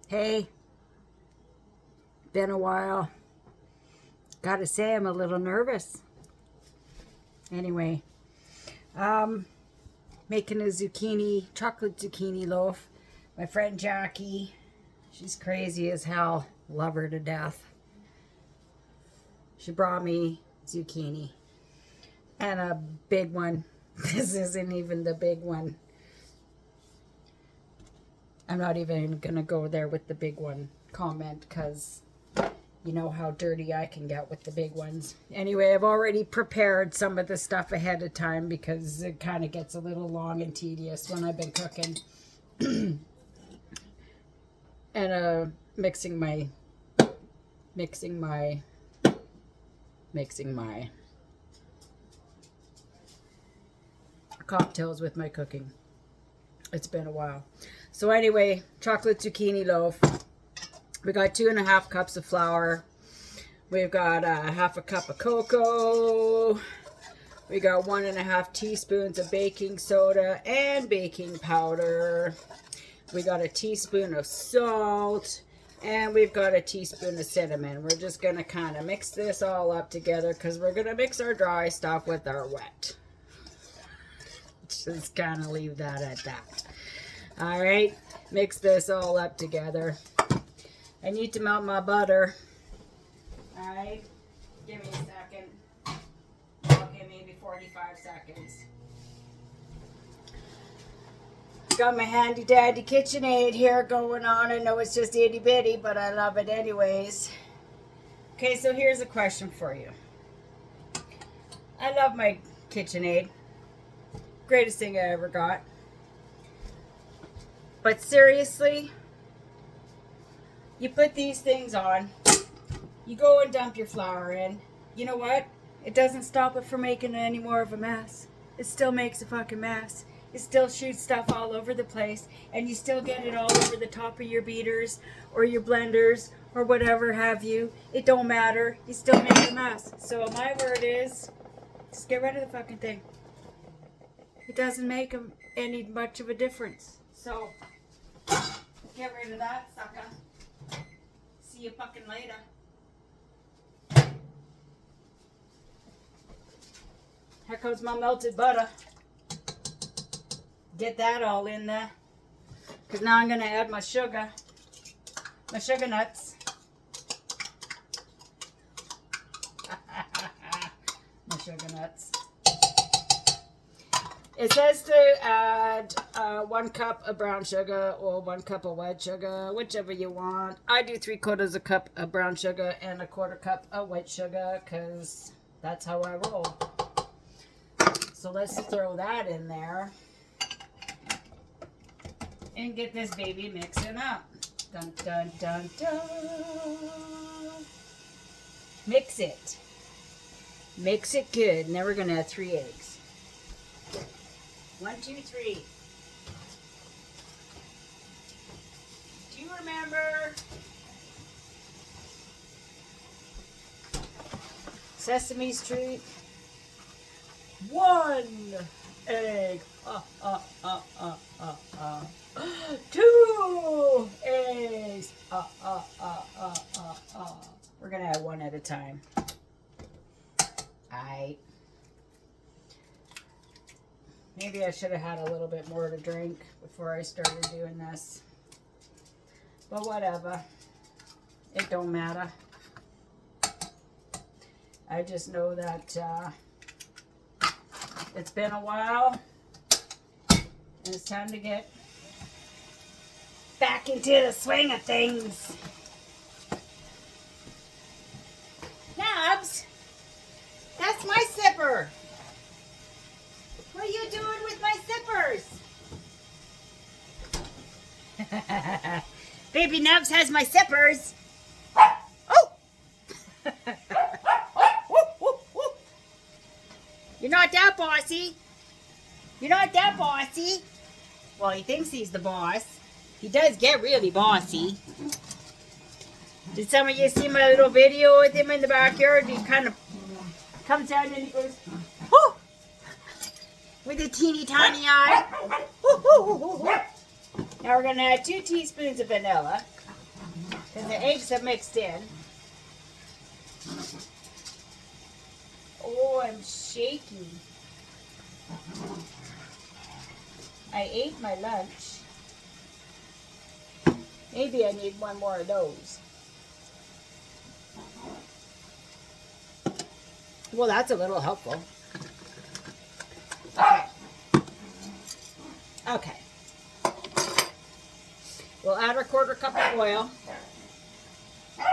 Hey, been a while. Gotta say, I'm a little nervous. Anyway, making a chocolate zucchini loaf. My friend Jackie, she's crazy as hell. Love her to death. She brought me zucchini and a big one. This isn't even the big one. I'm not even gonna go there with the big one comment because you know how dirty I can get with the big ones. Anyway, I've already prepared some of the stuff ahead of time because it kind of gets a little long and tedious when I've been cooking. And mixing my cocktails with my cooking. It's been a while. So anyway, chocolate zucchini loaf. We got 2.5 cups of flour. We've got half a cup of cocoa. We got 1.5 teaspoons of baking soda and baking powder. We got a teaspoon of salt. And we've got a teaspoon of cinnamon. We're just going to kind of mix this all up together because we're going to mix our dry stuff with our wet. Just kind of leave that at that. All right, mix this all up together. I need to melt my butter. All right, give me a second. Okay, maybe 45 seconds. Got my handy dandy KitchenAid here going on. I know it's just itty bitty, but I love it anyways. Okay, so here's a question for you. I love my KitchenAid. Greatest thing I ever got. But seriously, you put these things on, you go and dump your flour in. You know what? It doesn't stop it from making any more of a mess. It still makes a fucking mess. It still shoots stuff all over the place, and you still get it all over the top of your beaters or your blenders or whatever have you. It don't matter. You still make a mess. So my word is, just get rid of the fucking thing. It doesn't make any much of a difference. So, get rid of that sucker. See you fucking later. Here comes my melted butter. Get that all in there. Because now I'm going to add my sugar. My sugar nuts. My sugar nuts. It says to add 1 cup of brown sugar or 1 cup of white sugar, whichever you want. I do 3/4 cup of brown sugar and 1/4 cup of white sugar because that's how I roll. So let's throw that in there and get this baby mixing up. Dun, dun, dun, dun. Mix it. Mix it good. And then we're going to add 3 eggs. 1, 2, 3. Do you remember Sesame Street? 1 egg. 2 eggs. We're gonna add 1 at a time. Aight. Maybe I should have had a little bit more to drink before I started doing this. But whatever. It don't matter. I just know that it's been a while. And it's time to get back into the swing of things. Nubs! That's my zipper! What are you doing with my zippers? Baby Nubs has my zippers. Oh! You're not that bossy. You're not that bossy. Well, he thinks he's the boss. He does get really bossy. Did some of you see my little video with him in the backyard? He kind of comes out and he goes, oh! With a teeny tiny eye. Now we're going to add 2 teaspoons of vanilla. And the eggs have mixed in. Oh, I'm shaky. I ate my lunch. Maybe I need one more of those. Well, that's a little helpful. Okay. Okay. We'll add our 1/4 cup of oil,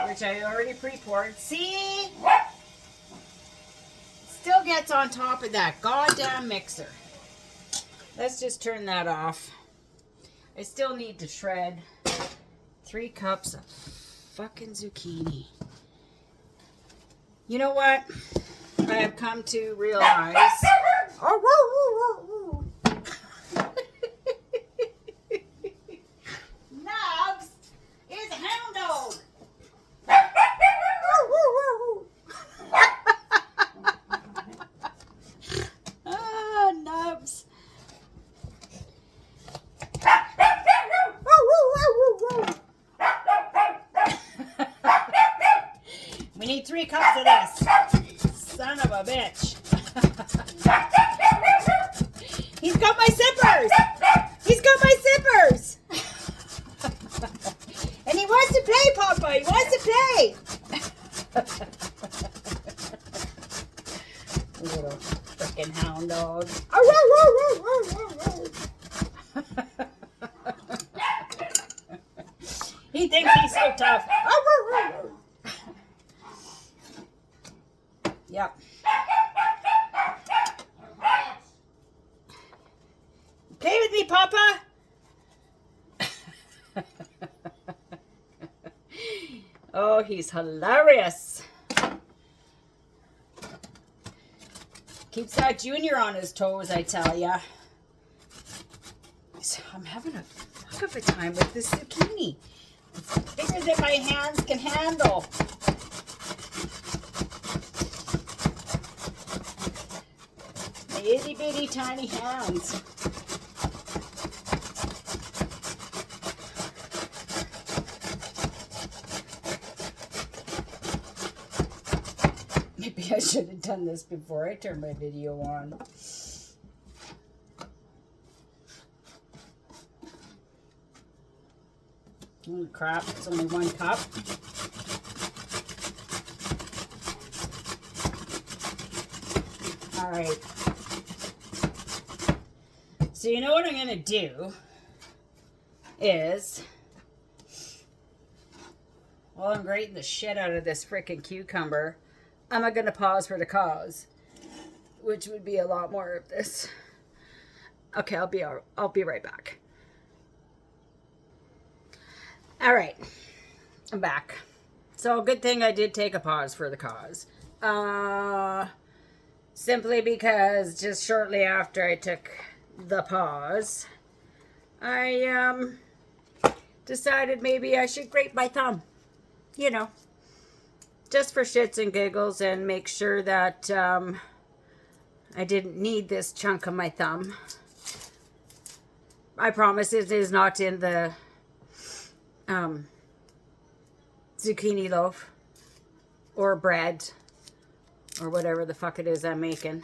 which I already pre-poured. See? Still gets on top of that goddamn mixer. Let's just turn that off. I still need to shred 3 cups of fucking zucchini. You know what? I have come to realize. Nubs is a hound dog. Ah, Nubs. We need 3 cups of this. Son of a bitch. He's got my zippers. He's got my zippers. And he wants to play, Papa. He wants to play. Little freaking hound dog. He thinks he's so tough. Yep. Play with me, Papa. Oh, he's hilarious. Keeps that junior on his toes, I tell ya. I'm having a fuck of a time with this zucchini. It's bigger than my hands can handle. My itty bitty tiny hands. Maybe I should have done this before I turned my video on. Oh crap, it's only 1 cup. Alright. So you know what I'm going to do is, while I'm grating the shit out of this freaking cucumber, I'm not going to pause for the cause, which would be a lot more of this. Okay, I'll be right back. All right, I'm back. So good thing I did take a pause for the cause. Simply because just shortly after I took the pause, I decided maybe I should grate my thumb. You know, just for shits and giggles, and make sure that I didn't need this chunk of my thumb. I promise it is not in the zucchini loaf or bread or whatever the fuck it is I'm making.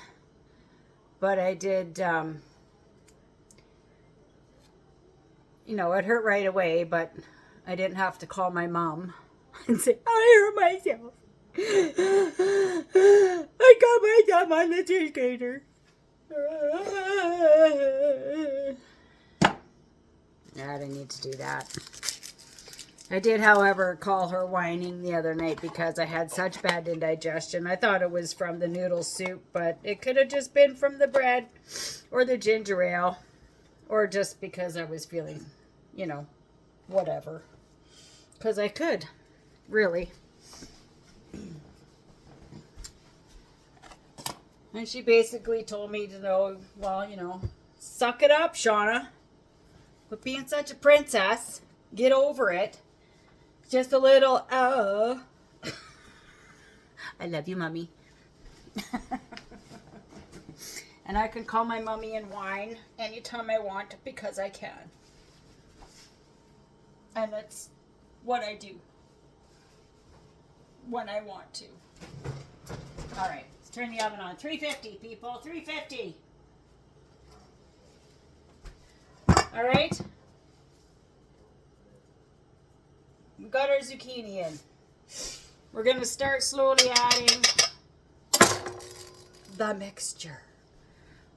But I did, you know, it hurt right away, but I didn't have to call my mom and say, I hurt myself. I got my thumb on the tea grater. I didn't need to do that. I did, however, call her whining the other night because I had such bad indigestion. I thought it was from the noodle soup, but it could have just been from the bread or the ginger ale, or just because I was feeling, you know, whatever. Because I could, really. And she basically told me to know, well, you know, suck it up, Shawna. But being such a princess, get over it. Just a little, I love you, Mommy. And I can call my mommy and whine anytime I want because I can. And that's what I do. when I want to. All right, let's turn the oven on. 350, people, 350. All right. We got our zucchini in. We're going to start slowly adding the mixture.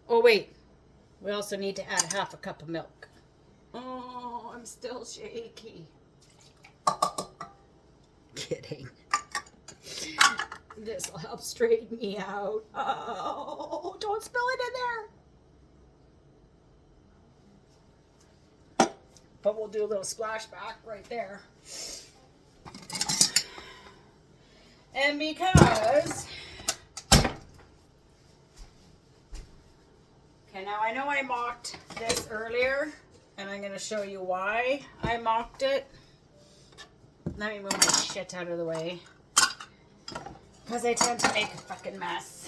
Oh, wait. We also need to add half a cup of milk. Oh, I'm still shaky. Kidding. This will help straighten me out. Oh, don't spill it in there. But we'll do a little splashback right there. And because... Okay, now I know I mocked this earlier, and I'm going to show you why I mocked it. Let me move my shit out of the way. Because I tend to make a fucking mess.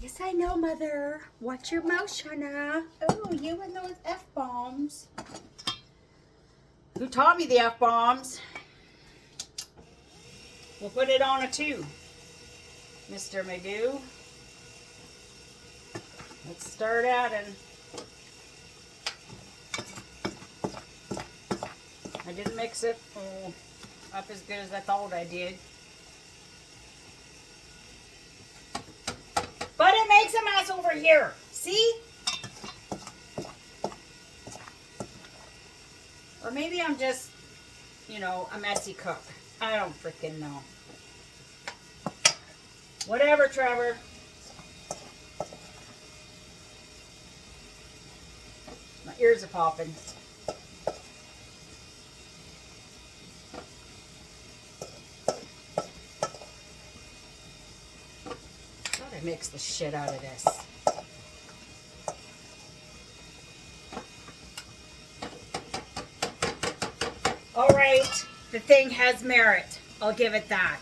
Yes, I know, Mother. Watch your mouth, Shawna. Oh, you and those F-bombs. Who taught me the F-bombs? We'll put it on a 2. Mr. Magoo. Let's start adding. I didn't mix it up as good as I thought I did. But it makes a mess over here. See? Or maybe I'm just, you know, a messy cook. I don't freaking know. Whatever, Trevor. My ears are popping. Gotta mix the shit out of this. All right, the thing has merit. I'll give it that.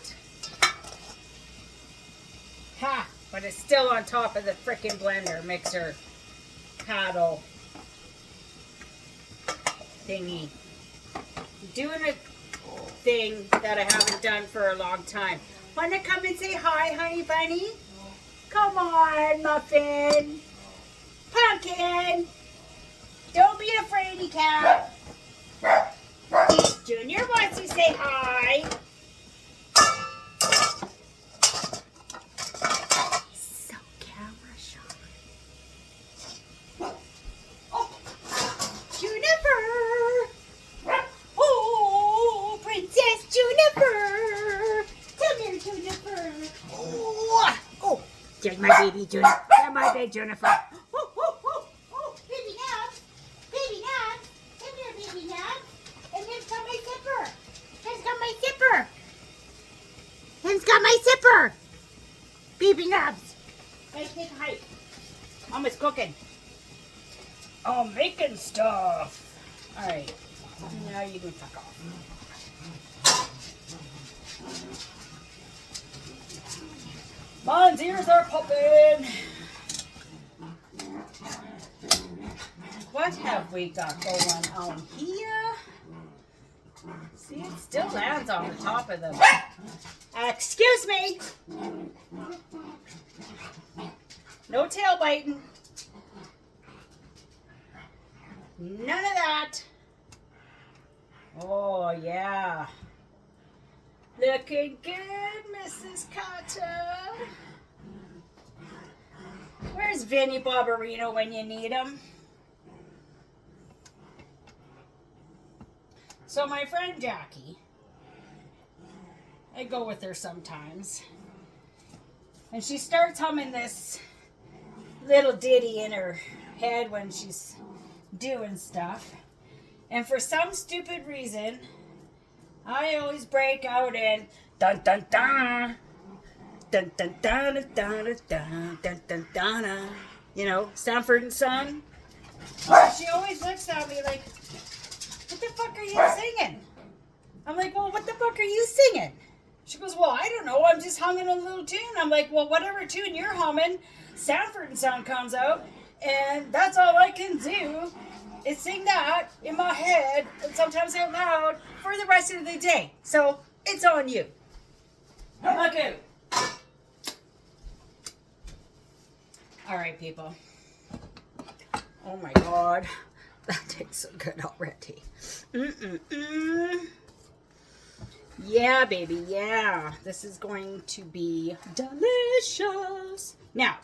Ha! But it's still on top of the frickin' blender mixer paddle thingy. Doing a thing that I haven't done for a long time. Wanna come and say hi, honey bunny? Come on, Muffin. Pumpkin. Don't be a fraidy cat. Junior wants to say hi. So camera shy. Oh, Juniper. Oh, Princess Juniper. Come here, Juniper. Oh, oh, there's my baby Juniper. There's my baby Juniper. Oh, oh, oh, oh, baby Nabs. Baby Nabs. Come here, baby Nabs. And here's got my zipper. Here's got my zipper. Here's got my zipper. Baby Nubs. Let's take a hike. Mama's cooking. Oh, making stuff. All right. Now you can fuck off. Mom's ears are popping. What have we got going on here? See, it still lands on the top of them. Excuse me. No tail biting. None of that. Oh, yeah. Looking good, Mrs. Carter. Where's Vinny Barbarino when you need him? So my friend Jackie, I go with her sometimes, and she starts humming this little ditty in her head when she's doing stuff, and for some stupid reason, I always break out in dun dun dun dun dun dun dun dun dun dun dun dun, you know, Sanford and Son. She always looks at me like, what the fuck are you singing? I'm like, well, what the fuck are you singing? She goes, well, I don't know. I'm just humming a little tune. I'm like, well, whatever tune you're humming, Sanford and Son comes out, and that's all I can do. is sing that in my head and sometimes out loud for the rest of the day. So it's on you. Okay. All right, people. Oh my God, that tastes so good already. Yeah, baby, yeah. This is going to be delicious. Now,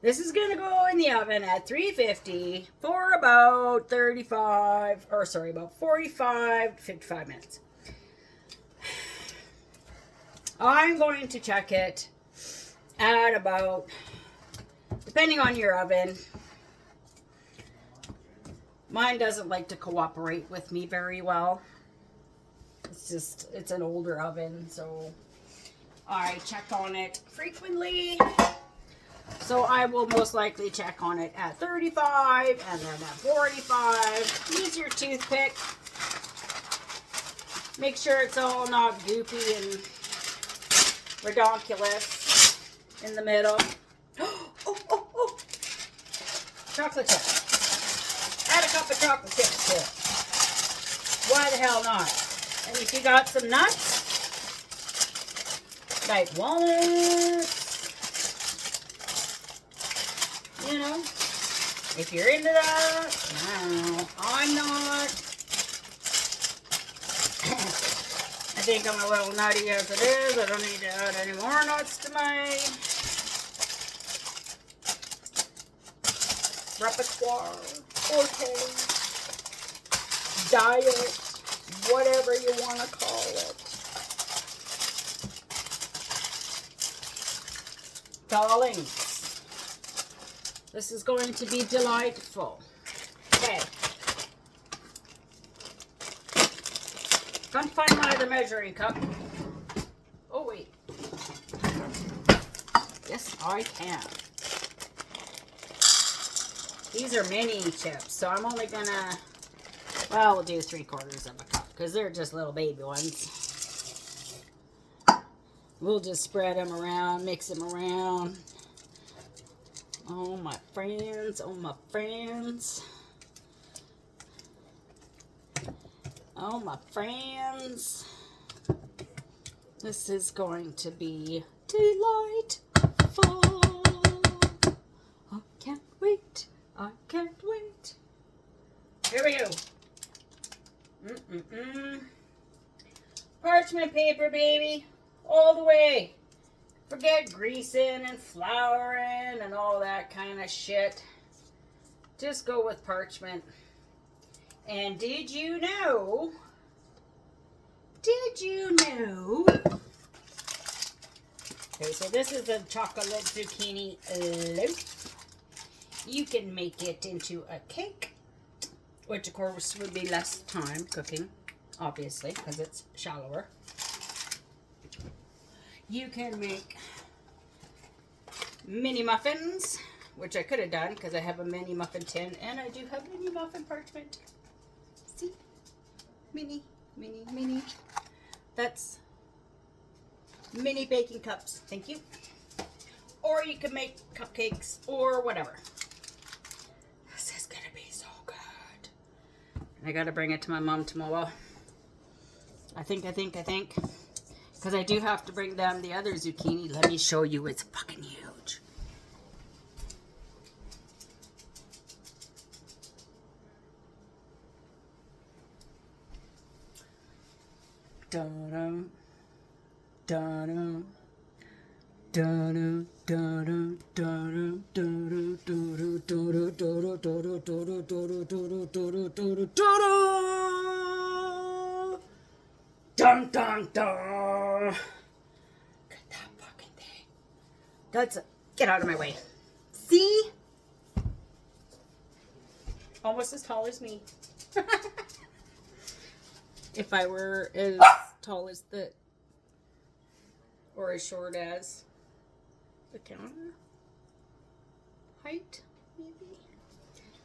this is going to go in the oven at 350 for about 45, or sorry, about 45 to 55 minutes. I'm going to check it at about, depending on your oven, mine doesn't like to cooperate with me very well. It's an older oven, so I check on it frequently. So I will most likely check on it at 35 and then at 45. Use your toothpick. Make sure it's all not goopy and redonkulous in the middle. Oh. Chocolate chips. Add a cup of chocolate chips to it. Why the hell not? And if you got some nuts, like walnuts, you know, if you're into that, I don't know, I'm not. I think I'm a little nutty as it is. I don't need to add any more nuts to my repertoire, forte, diet, whatever you want to call it. Darlings, this is going to be delightful. Okay. Can't find my other measuring cup. Oh, wait. Yes, I can. These are mini chips, so I'm only gonna, well, we'll do 3/4 of a cup because they're just little baby ones. We'll just spread them around, mix them around. Oh, my friends. Oh, my friends. Oh, my friends. This is going to be delightful. I can't wait. I can't wait. Here we go. Parchment paper, baby. All the way. Forget greasing and flouring and all that kind of shit. Just go with parchment. And did you know? Okay, so this is a chocolate zucchini loaf. You can make it into a cake, which of course would be less time cooking, obviously, because it's shallower. You can make mini muffins, which I could have done because I have a mini muffin tin and I do have mini muffin parchment. See? Mini. That's mini baking cups. Thank you. Or you can make cupcakes or whatever. This is going to be so good. I got to bring it to my mom tomorrow. I think. Because I do have to bring them the other zucchini. Let me show you. It's fucking huge. Dun-dun. Dun-dun. Dun-dun. Dun-dun. Dun-dun. Dun-dun. Dun-dun. Dun-dun. Dun-dun. Dun dun dun! Look at that fucking thing. That's get out of my way. See? Almost as tall as me. If I were as tall as the, or as short as the counter height, maybe?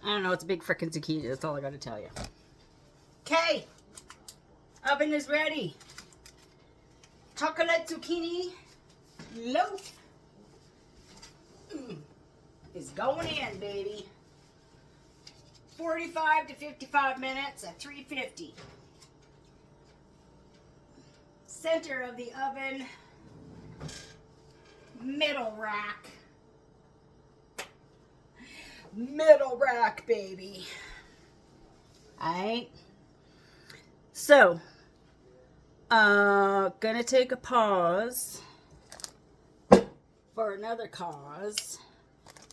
I don't know. It's a big frickin' zucchini. That's all I gotta tell you. Okay. Oven is ready. Chocolate zucchini loaf is going in, baby. 45 to 55 minutes at 350. Center of the oven, middle rack. Middle rack, baby. Alright. So, gonna take a pause for another cause.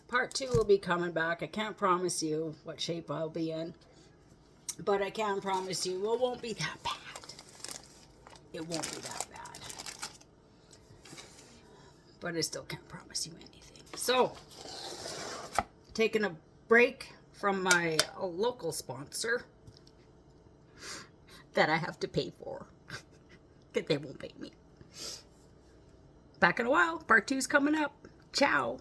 Part 2 will be coming back. I can't promise you what shape I'll be in, but I can promise you it won't be that bad. It won't be that bad. But I still can't promise you anything. So, taking a break from my local sponsor that I have to pay for. Because they won't pay me. Back in a while. Part 2's coming up. Ciao.